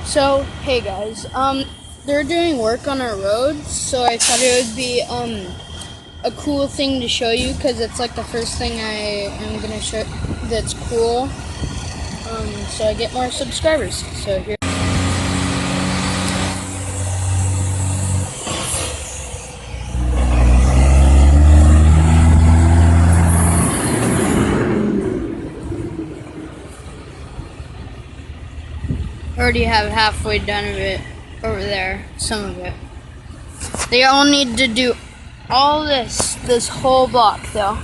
So, hey guys, they're doing work on our road, so I thought it would be, a cool thing to show you, because it's like the first thing I am gonna show that's cool, so I get more subscribers. So here. Already have halfway done of it over there, some of it. They all need to do all this whole block though.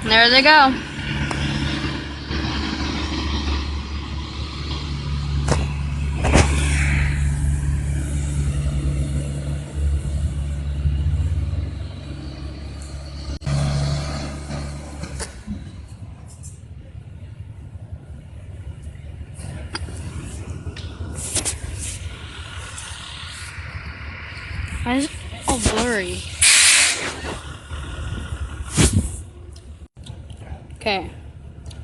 There they go. Why is it all blurry? Okay,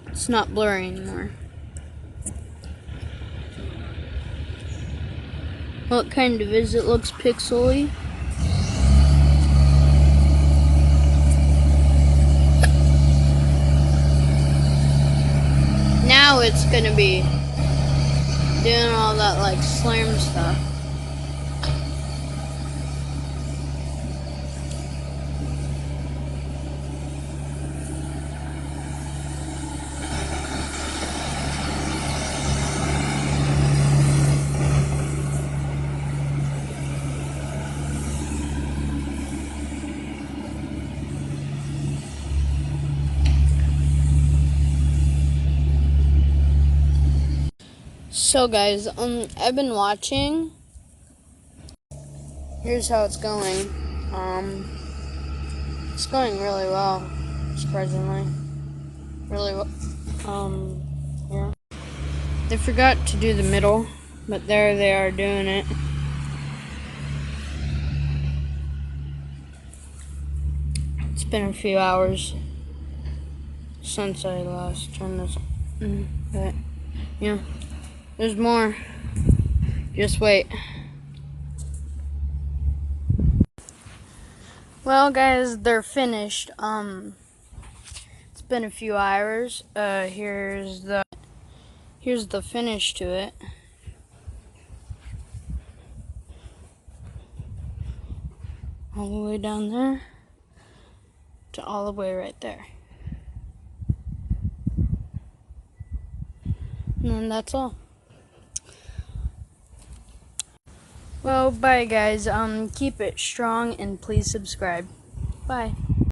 it's not blurry anymore. What kind of is it? Looks pixely. Now it's gonna be doing all that like slam stuff. So guys, I've been watching. Here's how it's going. It's going really well, surprisingly. Really well. Yeah. They forgot to do the middle, but there they are doing it. It's been a few hours since I last turned this on, but yeah. There's more. Just wait. Well, guys, they're finished. It's been a few hours. Here's the finish to it. All the way down there to all the way right there. And then that's all. Well, bye guys. Keep it strong and please subscribe. Bye.